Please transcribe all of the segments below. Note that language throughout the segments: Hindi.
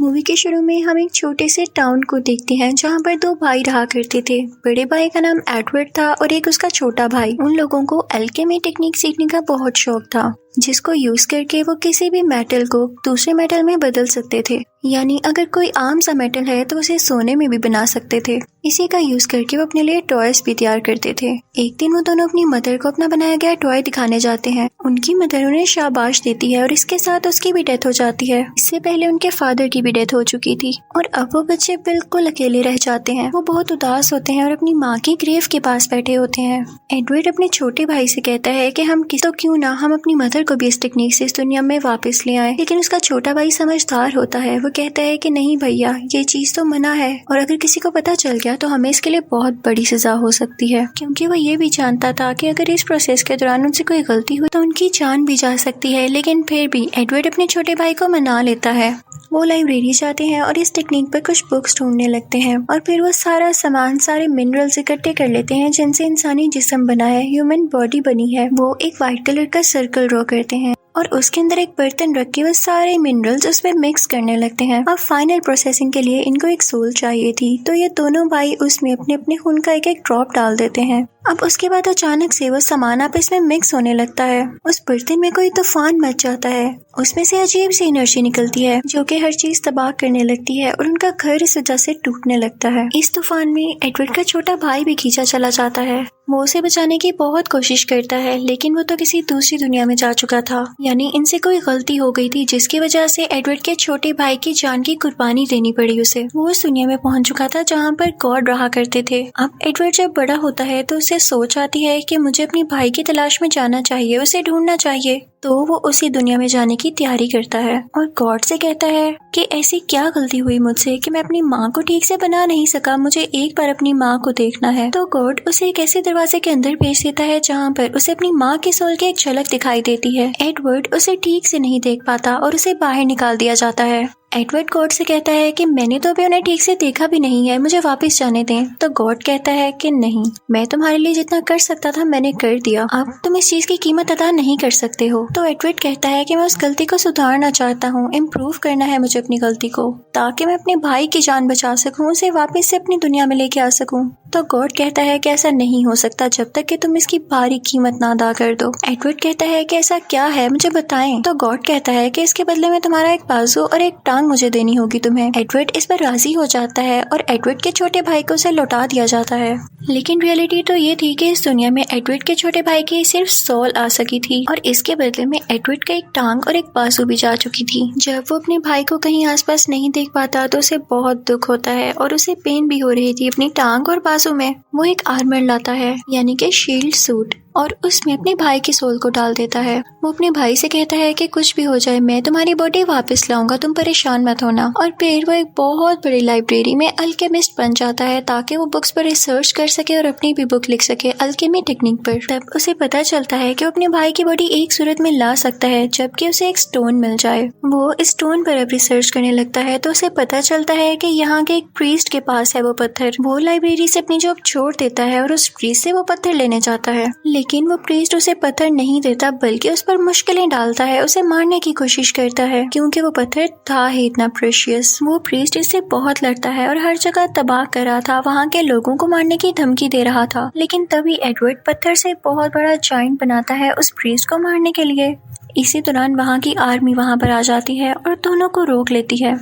मूवी के शुरू में हम एक छोटे से टाउन को देखते हैं जहाँ पर दो भाई रहा करते थे। बड़े भाई का नाम एडवर्ड था और एक उसका छोटा भाई। उन लोगों को अल्केमी टेक्निक सीखने का बहुत शौक था, जिसको यूज करके वो किसी भी मेटल को दूसरे मेटल में बदल सकते थे। यानी अगर कोई आम सा मेटल है तो उसे सोने में भी बना सकते थे। इसी का यूज करके वो अपने लिए टॉयज भी तैयार करते थे। एक दिन वो दोनों अपनी मदर को अपना बनाया गया टॉय दिखाने जाते हैं। उनकी मदर उन्हें शाबाश देती है और इसके साथ उसकी भी डेथ हो जाती है। इससे पहले उनके फादर की भी डेथ हो चुकी थी और अब वो बच्चे बिल्कुल अकेले रह जाते हैं। वो बहुत उदास होते हैं और अपनी माँ की ग्रेव के पास बैठे होते हैं। एडवर्ड अपने छोटे भाई से कहता है कि क्यों ना हम अपनी मदर को भी इस टेक्निक से इस दुनिया में वापस ले आए। लेकिन उसका छोटा भाई समझदार होता है। वो कहता है कि नहीं भैया, ये चीज तो मना है और अगर किसी को पता चल गया तो हमें इसके लिए बहुत बड़ी सजा हो सकती है। क्योंकि वो ये भी जानता था कि अगर इस प्रोसेस के दौरान उनसे कोई गलती हुई तो उनकी जान भी जा सकती है। लेकिन फिर भी एडवर्ड अपने छोटे भाई को मना लेता है। वो लाइब्रेरी जाते हैं और इस टेक्निक पर कुछ बुक्स ढूंढने लगते हैं और फिर वो सारा सामान, सारे मिनरल्स इकट्ठे कर लेते हैं जिनसे इंसानी जिस्म बना है, ह्यूमन बॉडी बनी है। वो एक व्हाइट कलर का सर्कल ड्रॉ करते हैं और उसके अंदर एक बर्तन रख के वो सारे मिनरल्स उसमें मिक्स करने लगते हैं। अब फाइनल प्रोसेसिंग के लिए इनको एक सोल चाहिए थी, तो ये दोनों भाई उसमें अपने अपने खून का एक एक ड्रॉप डाल देते हैं। अब उसके बाद अचानक से वो सामान आपस में मिक्स होने लगता है। उस बर्तन में कोई तूफान मच जाता है। उसमें से अजीब सी एनर्जी निकलती है जो कि हर चीज तबाह करने लगती है और उनका घर इस वजह से टूटने लगता है। इस तूफान में एडवर्ड का छोटा भाई भी खींचा चला जाता है। वो उसे बचाने की बहुत कोशिश करता है, लेकिन वो तो किसी दूसरी दुनिया में जा चुका था। यानी इनसे कोई गलती हो गई थी जिसकी वजह से एडवर्ड के छोटे भाई की जान की कुर्बानी देनी पड़ी उसे। वो उस दुनिया में पहुंच चुका था जहाँ पर गॉड रहा करते थे। अब एडवर्ड जब बड़ा होता है तो उसे सोच आती है कि मुझे अपनी भाई की तलाश में जाना चाहिए, उसे ढूंढना चाहिए। तो वो उसी दुनिया में जाने की तैयारी करता है और गॉड से कहता है कि ऐसी क्या गलती हुई मुझसे कि मैं अपनी माँ को ठीक से बना नहीं सका, मुझे एक बार अपनी माँ को देखना है। तो गॉड उसे एक ऐसे दरवाजे के अंदर भेज देता है जहाँ पर उसे अपनी माँ की सोल की एक झलक दिखाई देती है। एडवर्ड उसे ठीक से नहीं देख पाता और उसे बाहर निकाल दिया जाता है। एडवर्ड गॉड से कहता है कि मैंने तो अभी उन्हें ठीक से देखा भी नहीं है, मुझे वापस जाने दें। तो गॉड कहता है कि नहीं, मैं तुम्हारे लिए जितना कर सकता था मैंने कर दिया, अब तुम इस चीज की कीमत अदा नहीं कर सकते हो। तो एडवर्ड कहता है कि मैं उस गलती को सुधारना चाहता हूँ, इम्प्रूव करना है मुझे अपनी गलती को, ताकि मैं अपने भाई की जान बचा सकूँ, उसे वापस से अपनी दुनिया में लेके आ सकूँ। तो गॉड कहता है कि ऐसा नहीं हो सकता जब तक कि तुम इसकी भारी कीमत ना अदा कर दो। एडवर्ड कहता है कि ऐसा क्या है, मुझे बताएं। तो गॉड कहता है कि इसके बदले में तुम्हारा एक बाजू और एक टांग मुझे देनी होगी तुम्हें। एडवर्ड इस पर राजी हो जाता है और एडवर्ड के छोटे भाई को उसे लौटा दिया जाता है। लेकिन रियलिटी तो ये थी कि इस दुनिया में एडवर्ड के छोटे भाई की सिर्फ सोल आ सकी थी और इसके बदले में एडवर्ड का एक टांग और एक बाजू भी जा चुकी थी। जब वो अपने भाई को कहीं आसपास नहीं देख पाता तो उसे बहुत दुख होता है और उसे पेन भी हो रही थी अपनी टांग और बाजू में। वो एक आर्मर लाता है, यानी कि शील्ड सूट, और उसमें अपने भाई की सोल को डाल देता है। वो अपने भाई से कहता है कि कुछ भी हो जाए मैं तुम्हारी बॉडी वापस लाऊंगा, तुम परेशान मत होना। और फिर वो एक बहुत बड़ी लाइब्रेरी में अल्केमिस्ट बन जाता है ताकि वो बुक्स पर रिसर्च कर सके और अपनी भी बुक लिख सके अल्केमी टेक्निक पर। तब उसे पता चलता है कि वो अपने भाई की बॉडी एक सूरत में ला सकता है जबकि उसे एक स्टोन मिल जाए। वो इस स्टोन पर अब रिसर्च करने लगता है तो उसे पता चलता है कि यहाँ के एक प्रीस्ट के पास है वो पत्थर। वो लाइब्रेरी से अपनी जॉब छोड़ देता है और उस प्रीस्ट से वो पत्थर लेने जाता है, लेकिन वो प्रीस्ट उसे पत्थर नहीं देता बल्कि उस पर मुश्किलें डालता है, उसे मारने की कोशिश करता है क्योंकि वो पत्थर था ही इतना प्रेशियस। वो प्रीस्ट इससे बहुत लड़ता है और हर जगह तबाह कर रहा था, वहाँ के लोगों को मारने की धमकी दे रहा था। लेकिन तभी एडवर्ड पत्थर से बहुत बड़ा जाइंट बनाता है उस प्रीस्ट को मारने के लिए। इसी दौरान वहाँ की आर्मी वहाँ पर आ जाती है और दोनों को रोक लेती है।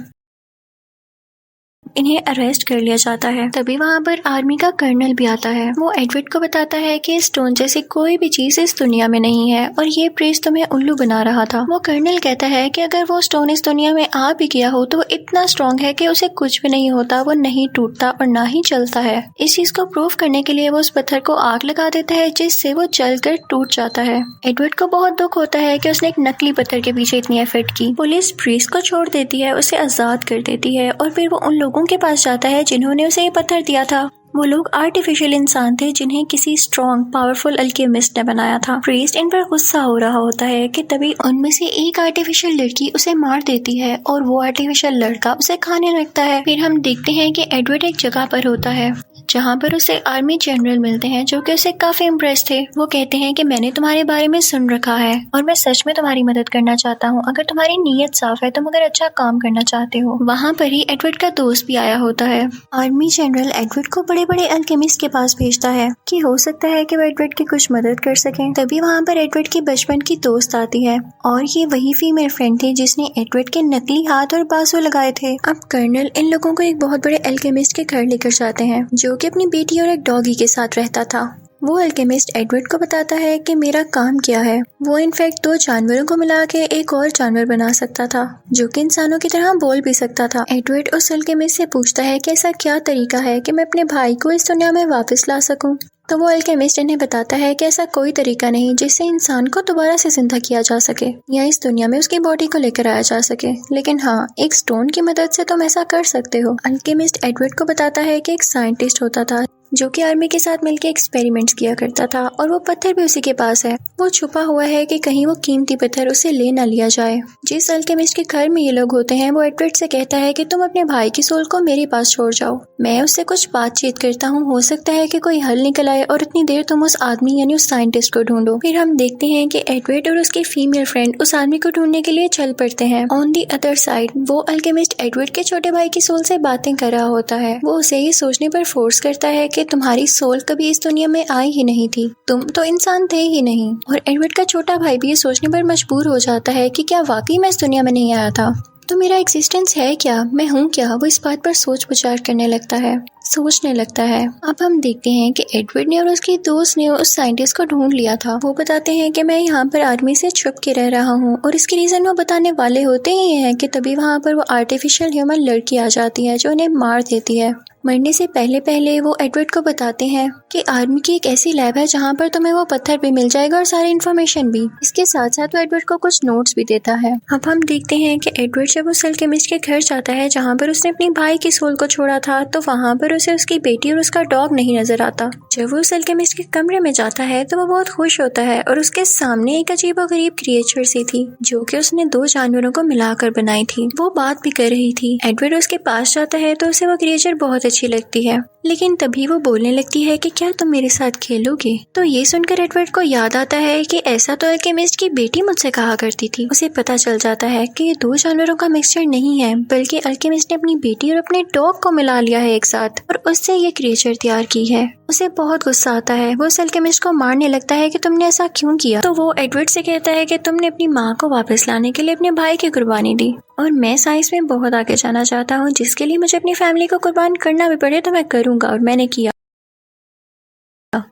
इन्हें अरेस्ट कर लिया जाता है। तभी वहाँ पर आर्मी का कर्नल भी आता है। वो एडवर्ड को बताता है कि स्टोन जैसी कोई भी चीज इस दुनिया में नहीं है और ये प्रीस्ट तुम्हें उल्लू बना रहा था। वो कर्नल कहता है कि अगर वो स्टोन इस दुनिया में आ भी गया हो तो वो इतना स्ट्रॉन्ग है कि उसे कुछ भी नहीं होता, वो नहीं टूटता और ना ही चलता है। इस चीज को प्रूव करने के लिए वो उस पत्थर को आग लगा देता है जिससे वो जलकर टूट जाता है। एडवर्ड को बहुत दुख होता है कि उसने एक नकली पत्थर के पीछे इतनी एफर्ट की। पुलिस प्रीस्ट को छोड़ देती है, उसे आजाद कर देती है और फिर वो उन लोगों के पास जाता है जिन्होंने उसे ये पत्थर दिया था। वो लोग आर्टिफिशियल इंसान थे जिन्हें किसी स्ट्रॉन्ग पावरफुल अल्केमिस्ट ने बनाया था। प्रीस्ट इन पर गुस्सा हो रहा होता है कि तभी उनमें से एक आर्टिफिशियल लड़की उसे मार देती है और वो आर्टिफिशियल लड़का उसे खाने लगता है। फिर हम देखते हैं कि एडवर्ड एक जगह पर होता है जहाँ पर उसे आर्मी जनरल मिलते हैं जो कि उसे काफी इम्प्रेस थे। वो कहते हैं कि मैंने तुम्हारे बारे में सुन रखा है और मैं सच में तुम्हारी मदद करना चाहता हूँ। अगर तुम्हारी नीयत साफ है, तुम अगर अच्छा काम करना चाहते हो। वहाँ पर ही एडवर्ड का दोस्त भी आया होता है। आर्मी जनरल एडवर्ड को बड़े बड़े अल्केमिस्ट के पास भेजता है कि हो सकता है कि वो एडवर्ड की कुछ मदद कर सके। तभी वहाँ पर एडवर्ड की बचपन की दोस्त आती है और ये वही फीमेल फ्रेंड थी जिसने एडवर्ड के नकली हाथ और बाजू लगाए थे। अब कर्नल इन लोगों को एक बहुत बड़े अल्केमिस्ट के घर लेकर जाते हैं जो कि अपनी बेटी और एक डॉगी के साथ रहता था। वो अल्केमिस्ट एडवर्ड को बताता है कि मेरा काम क्या है। वो इनफैक्ट 2 जानवरों को मिला के एक और जानवर बना सकता था जो कि इंसानों की तरह बोल भी सकता था। एडवर्ड उस अल्केमिस्ट से पूछता है कि ऐसा क्या तरीका है कि मैं अपने भाई को इस दुनिया में वापस ला सकूं। तो वो अल्केमिस्ट इन्हें बताता है कि ऐसा कोई तरीका नहीं जिससे इंसान को दोबारा से जिंदा किया जा सके या इस दुनिया में उसकी बॉडी को लेकर आया जा सके, लेकिन हाँ, एक स्टोन की मदद से तुम ऐसा कर सकते हो। अल्केमिस्ट एडवर्ड को बताता है कि एक साइंटिस्ट होता था जो कि आर्मी के साथ मिलकर एक्सपेरिमेंट्स किया करता था और वो पत्थर भी उसी के पास है। वो छुपा हुआ है कि कहीं वो कीमती पत्थर उसे ले ना लिया जाए। जिस अल्केमिस्ट के घर में ये लोग होते हैं वो एडवर्ड से कहता है कि तुम अपने भाई की सोल को मेरे पास छोड़ जाओ, मैं उससे कुछ बातचीत करता हूँ, हो सकता है कि कोई हल निकल आए और इतनी देर तुम उस आदमी यानी उस साइंटिस्ट को ढूंढो। फिर हम देखते हैं कि एडवर्ड और उसकी फीमेल फ्रेंड उस आदमी को ढूंढने के लिए चल पड़ते हैं। ऑन दी अदर साइड वो अल्केमिस्ट एडवर्ड के छोटे भाई की सोल से बातें कर रहा होता है। वो उसे ये सोचने पर फोर्स करता है कि तुम्हारी सोल कभी इस दुनिया में आई ही नहीं थी, तुम तो इंसान थे ही नहीं। और एडवर्ड का छोटा भाई भी ये सोचने पर मजबूर हो जाता है कि क्या वाकई मैं इस दुनिया में नहीं आया था, तो मेरा एग्जिस्टेंस है क्या, मैं हूँ क्या। वो इस बात पर सोच विचार करने लगता है, सोचने लगता है। अब हम देखते हैं कि एडवर्ड ने और उसकी दोस्त ने उस साइंटिस्ट को ढूंढ लिया था। वो बताते हैं कि मैं यहाँ पर आर्मी से छुप के रह रहा हूँ और इसकी रीजन वो बताने वाले होते ही हैं कि तभी वहाँ पर वो आर्टिफिशियल ह्यूमन लड़की आ जाती है जो उन्हें मार देती है। मरने से पहले पहले वो एडवर्ड को बताते हैं कि आर्मी की एक ऐसी लैब है जहाँ पर तुम्हें वो पत्थर भी मिल जाएगा और सारी इन्फॉर्मेशन भी। इसके साथ साथ वो एडवर्ड को कुछ नोट्स भी देता है। अब हम देखते हैं कि एडवर्ड जब उस अल्केमिस्ट के घर जाता है जहाँ पर उसने अपनी भाई की सोल को छोड़ा था, तो वहाँ पर उसे उसकी बेटी और उसका डॉग नहीं नजर आता। जब वो उस अल्केमिस्ट के कमरे में जाता है तो वो बहुत खुश होता है और उसके सामने एक अजीबोगरीब क्रिएचर सी थी जो कि उसने 2 जानवरों को मिलाकर बनाई थी। वो बात भी कर रही थी। एडवर्ड उसके पास जाता है तो उसे वो क्रिएचर बहुत अच्छी लगती है, लेकिन तभी वो बोलने लगती है कि क्या तुम मेरे साथ खेलोगे। तो ये सुनकर एडवर्ड को याद आता है कि ऐसा तो अल्केमिस्ट की बेटी मुझसे कहा करती थी। उसे पता चल जाता है कि ये 2 जानवरों का मिक्सचर नहीं है, बल्कि अल्केमिस्ट ने अपनी बेटी और अपने डॉग को मिला लिया है एक साथ और उससे ये क्रिएचर तैयार की है। उसे बहुत गुस्सा आता है। वो उस अल्केमिस्ट को मारने लगता है कि तुमने ऐसा क्यों किया। तो वो एडवर्ड से कहता है कि तुमने अपनी माँ को वापस लाने के लिए अपने भाई की कुर्बानी दी और मैं साइंस में बहुत आगे जाना चाहता हूँ, जिसके लिए मुझे अपनी फैमिली को कुर्बान करना भी पड़े तो मैं करूँगा, और मैंने किया।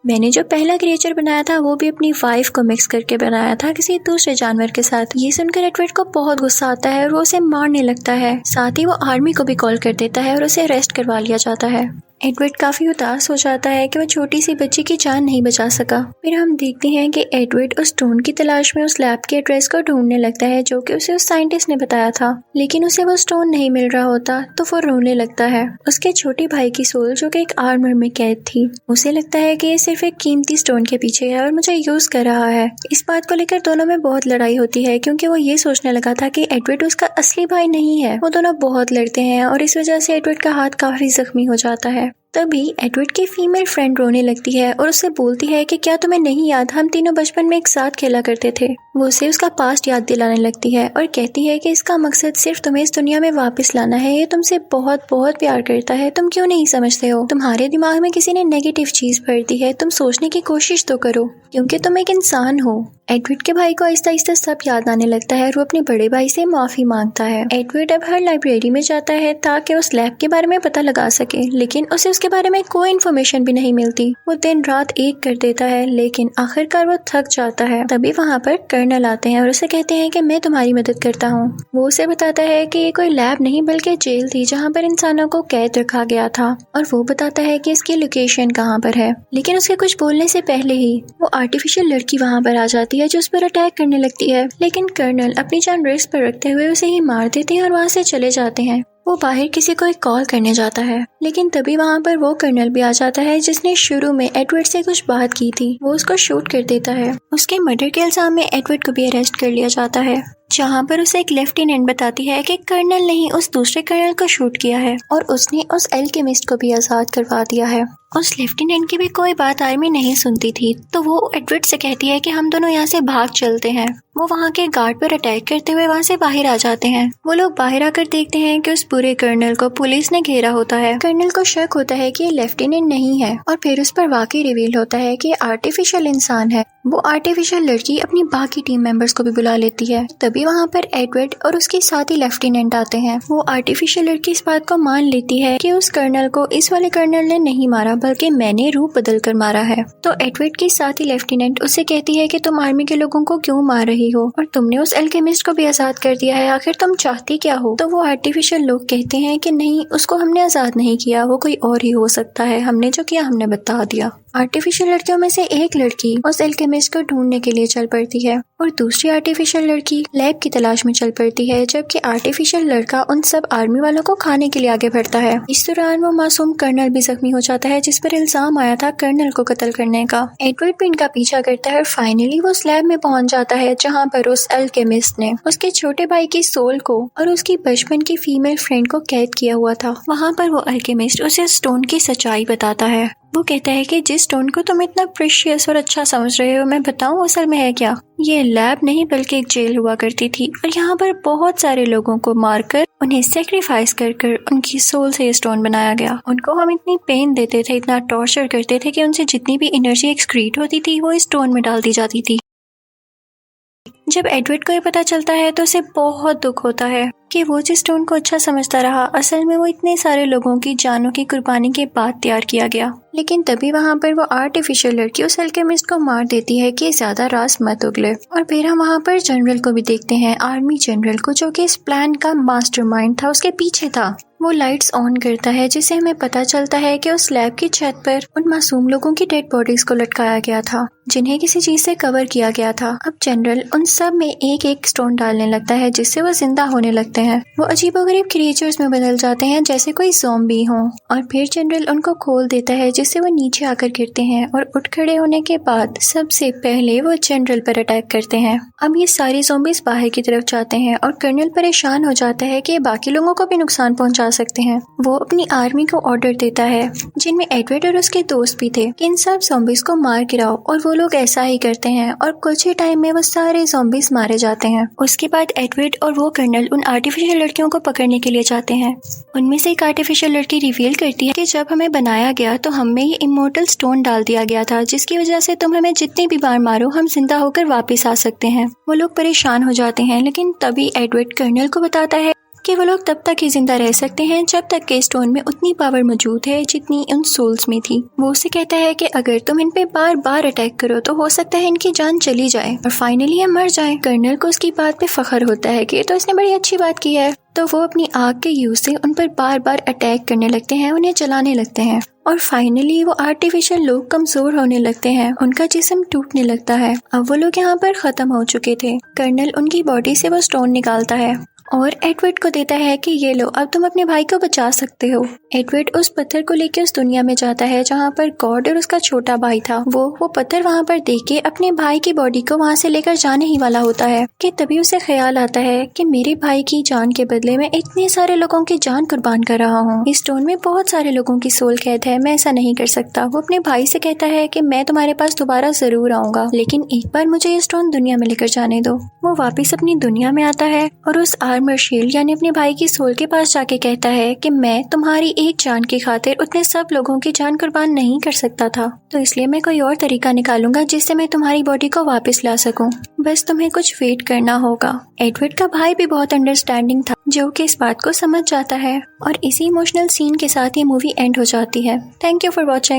मैंने जो पहला क्रिएचर बनाया था वो भी अपनी वाइफ को मिक्स करके बनाया था किसी दूसरे जानवर के साथ। ये सुनकर एडवर्ड को बहुत गुस्सा आता है और वो उसे मारने लगता है। साथ ही वो आर्मी को भी कॉल कर देता है और उसे अरेस्ट करवा लिया जाता है। एडवर्ड काफी उदास हो जाता है कि वो छोटी सी बच्ची की जान नहीं बचा सका। फिर हम देखते हैं कि एडवर्ड उस स्टोन की तलाश में उस लैब के एड्रेस को ढूंढने लगता है जो कि उसे उस साइंटिस्ट ने बताया था, लेकिन उसे वो स्टोन नहीं मिल रहा होता। तो वो रोने लगता है। उसके छोटे भाई की सोल जो कि एक आर्मर में कैद थी, उसे लगता है कि ये सिर्फ एक कीमती स्टोन के पीछे है और मुझे यूज कर रहा है। इस बात को लेकर दोनों में बहुत लड़ाई होती है क्योंकि वो ये सोचने लगा था कि एडवर्ड उसका असली भाई नहीं है। वो दोनों बहुत लड़ते हैं और इस वजह से एडवर्ड का हाथ काफी जख्मी हो जाता है। तभी एडवर्ड की फीमेल फ्रेंड रोने लगती है और उससे बोलती है कि क्या तुम्हें नहीं याद, हम तीनों बचपन में एक साथ खेला करते थे। वो उसे उसका पास्ट याद दिलाने लगती है और कहती है कि इसका मकसद सिर्फ तुम्हें इस दुनिया में वापस लाना है। ये तुमसे बहुत बहुत प्यार करता है, तुम क्यों नहीं समझते हो। तुम्हारे दिमाग में किसी ने नेगेटिव चीज भर दी है, तुम सोचने की कोशिश तो करो क्योंकि तुम एक इंसान हो। एडवर्ड के भाई को आहिस्ता आहिस्ता सब याद आने लगता है और वो अपने बड़े भाई से माफी मांगता है। एडवर्ड अब हर लाइब्रेरी में जाता है ताकि उस लैब के बारे में पता लगा सके, लेकिन उसे उसके बारे में कोई इन्फॉर्मेशन भी नहीं मिलती। वो दिन रात एक कर देता है, लेकिन आखिरकार वो थक जाता है। तभी वहाँ पर कर्नल आते हैं और उसे कहते हैं कि मैं तुम्हारी मदद करता हूँ। वो उसे बताता है कि ये कोई लैब नहीं बल्कि जेल थी जहाँ पर इंसानों को कैद रखा गया था, और वो बताता है कि इसकी लोकेशन कहाँ पर है। लेकिन उसके कुछ बोलने से पहले ही वो आर्टिफिशियल लड़की वहाँ पर आ जाती है जो उस पर अटैक करने लगती है, लेकिन कर्नल अपनी जान रिस्क पर रखते हुए उसे ही मार देते हैं और वहाँ से चले जाते हैं। वो बाहर किसी को एक कॉल करने जाता है, लेकिन तभी वहाँ पर वो कर्नल भी आ जाता है जिसने शुरू में एडवर्ड से कुछ बात की थी। वो उसको शूट कर देता है। उसके मर्डर के इल्जाम में एडवर्ड को भी अरेस्ट कर लिया जाता है। जहाँ पर उसे एक लेफ्टिनेंट बताती है कि कर्नल ने ही उस दूसरे कर्नल को शूट किया है और उसने उस अल्केमिस्ट को भी आज़ाद करवा दिया है। उस लेफ्टिनेंट की भी कोई बात आर्मी नहीं सुनती थी, तो वो एडवर्ड से कहती है कि हम दोनों यहाँ से भाग चलते हैं। वो वहाँ के गार्ड पर अटैक करते हुए वहाँ से बाहर आ जाते हैं। वो लोग बाहर आकर देखते हैं कि उस पूरे कर्नल को पुलिस ने घेरा होता है। कर्नल को शक होता है कि ये लेफ्टिनेंट नहीं है और फिर उस पर वाकई रिवील होता है कि आर्टिफिशियल इंसान है। वो आर्टिफिशियल लड़की अपनी बाकी टीम मेंबर्स को भी बुला लेती है। तभी वहाँ पर एडवर्ड और उसके साथी लेफ्टिनेंट आते हैं। वो आर्टिफिशियल लड़की इस बात को मान लेती है कि उस कर्नल को इस वाले कर्नल ने नहीं मारा बल्कि मैंने रूप बदल कर मारा है। तो एडवर्ड की साथी लेफ्टिनेंट उससे कहती है कि तुम आर्मी के लोगों को क्यों मार रही हो और तुमने उस अल्केमिस्ट को भी आजाद कर दिया है, आखिर तुम चाहती क्या हो? तो वो आर्टिफिशियल लोग कहते हैं कि नहीं, उसको हमने आजाद नहीं किया, वो कोई और ही हो सकता है, हमने जो किया हमने बता दिया। आर्टिफिशियल लड़कियों में से एक लड़की उस अल्केमिस्ट को ढूंढने के लिए चल पड़ती है और दूसरी आर्टिफिशियल लड़की लैब की तलाश में चल पड़ती है, जबकि आर्टिफिशियल लड़का उन सब आर्मी वालों को खाने के लिए आगे बढ़ता है। इस दौरान वो मासूम कर्नल भी जख्मी हो जाता है जिस पर इल्जाम आया था कर्नल को कत्ल करने का। एडवर्ड भी इनका पीछा करता है और फाइनली वो उस लैब में पहुंच जाता है जहाँ पर उस अल्केमिस्ट ने उसके छोटे भाई की सोल को और उसकी बचपन की फीमेल फ्रेंड को कैद किया हुआ था। वहाँ पर वो अल्केमिस्ट उसे स्टोन की सच्चाई बताता है। वो कहता है कि जिस स्टोन को तुम इतना प्रेशियस और अच्छा समझ रहे हो, मैं बताऊं असल में है क्या? ये लैब नहीं बल्कि एक जेल हुआ करती थी और यहाँ पर बहुत सारे लोगों को मारकर उन्हें सेक्रीफाइस कर उनकी सोल से ये स्टोन बनाया गया। उनको हम इतनी पेन देते थे, इतना टॉर्चर करते थे कि उनसे जितनी भी एनर्जी एक्सक्रीट होती थी वो इस स्टोन में डाल दी जाती थी। जब एडवर्ड को ये पता चलता है तो उसे बहुत दुख होता है कि वो जिस स्टोन को अच्छा समझता रहा असल में वो इतने सारे लोगों की जानों की कुर्बानी के बाद तैयार किया गया। लेकिन तभी वहाँ पर वो आर्टिफिशियल लड़की उस अल्केमिस्ट को मार देती है कि ज्यादा राज मत उगले। और फिर हम वहाँ पर जनरल को भी देखते हैं, आर्मी जनरल को, जो कि इस प्लान का मास्टरमाइंड था, उसके पीछे था। वो लाइट्स ऑन करता है जिससे हमें पता चलता है कि उस लैब की छत पर उन मासूम लोगों की डेड बॉडीज को लटकाया गया था जिन्हें किसी चीज से कवर किया गया था। अब जनरल उन सब में एक एक स्टोन डालने लगता है जिससे वो जिंदा होने लगते हैं। वो अजीबोगरीब क्रिएचर्स में बदल जाते हैं जैसे कोई ज़ॉम्बी हो और फिर जनरल उनको खोल देता है जिससे वो नीचे आकर गिरते हैं और उठ खड़े होने के बाद सबसे पहले वो जनरल पर अटैक करते हैं। अब ये सारे ज़ॉम्बीज बाहर की तरफ जाते हैं और कर्नल परेशान हो जाता है कि बाकी लोगों को भी नुकसान पहुंचा सकते हैं। वो अपनी आर्मी को ऑर्डर देता है जिनमें एडवर्ड और उसके दोस्त भी थे कि इन सब ज़ॉम्बीज को मार गिराओ और वो लोग ऐसा ही करते हैं और कुछ ही टाइम में वो सारे ज़ॉम्बीज मारे जाते हैं। उसके बाद एडवर्ड और वो कर्नल उन आर्टिफिशियल लड़कियों को पकड़ने के लिए जाते हैं। उनमें से एक आर्टिफिशियल लड़की रिवील करती है कि जब हमें बनाया गया तो हमें ये इमोर्टल स्टोन डाल दिया गया था जिसकी वजह से तुम हमें जितनी भी बार मारो हम जिंदा होकर वापस आ सकते हैं। वो लोग परेशान हो जाते हैं लेकिन तभी एडवर्ड कर्नल को बताता है कि वो लोग तब तक ही जिंदा रह सकते हैं जब तक के स्टोन में उतनी पावर मौजूद है जितनी उन सोल्स में थी। वो उसे कहता है कि अगर तुम इन पे बार बार अटैक करो तो हो सकता है इनकी जान चली जाए और फाइनली हम मर जाएं। कर्नल को उसकी बात पे फख्र होता है कि तो इसने बड़ी अच्छी बात की है। तो वो अपनी आग के यूज से उन पर बार बार अटैक करने लगते हैं, उन्हें जलाने लगते हैं और फाइनली वो आर्टिफिशियल लोग कमजोर होने लगते हैं, उनका जिस्म टूटने लगता है। अब वो लोग यहाँ पर खत्म हो चुके थे। कर्नल उनकी बॉडी से वो स्टोन निकालता है और एडवर्ड को देता है कि ये लो, अब तुम अपने भाई को बचा सकते हो। एडवर्ड उस पत्थर को लेकर उस दुनिया में जाता है जहाँ पर गॉड और उसका छोटा भाई था। वो पत्थर वहाँ पर देख के अपने भाई की बॉडी को वहाँ से लेकर जाने ही वाला होता है कि तभी उसे ख्याल आता है कि मेरे भाई की जान के बदले में इतने सारे लोगों की जान कुर्बान कर रहा हूँ। इस स्टोन में बहुत सारे लोगों की सोल कैद है, मैं ऐसा नहीं कर सकता। वो अपने भाई से कहता है कि मैं तुम्हारे पास दोबारा जरूर आऊंगा, लेकिन एक बार मुझे ये स्टोन दुनिया में लेकर जाने दो। वो वापिस अपनी दुनिया में आता है और उस आर्मर शील्ड यानी अपने भाई की सोल के पास जाके कहता है कि मैं तुम्हारी एक जान की खातिर उतने सब लोगों की जान कुर्बान नहीं कर सकता था, तो इसलिए मैं कोई और तरीका निकालूंगा जिससे मैं तुम्हारी बॉडी को वापस ला सकूं। बस तुम्हें कुछ वेट करना होगा। एडवर्ड का भाई भी बहुत अंडरस्टैंडिंग था जो कि इस बात को समझ जाता है और इसी इमोशनल सीन के साथ ये मूवी एंड हो जाती है। Thank you for watching.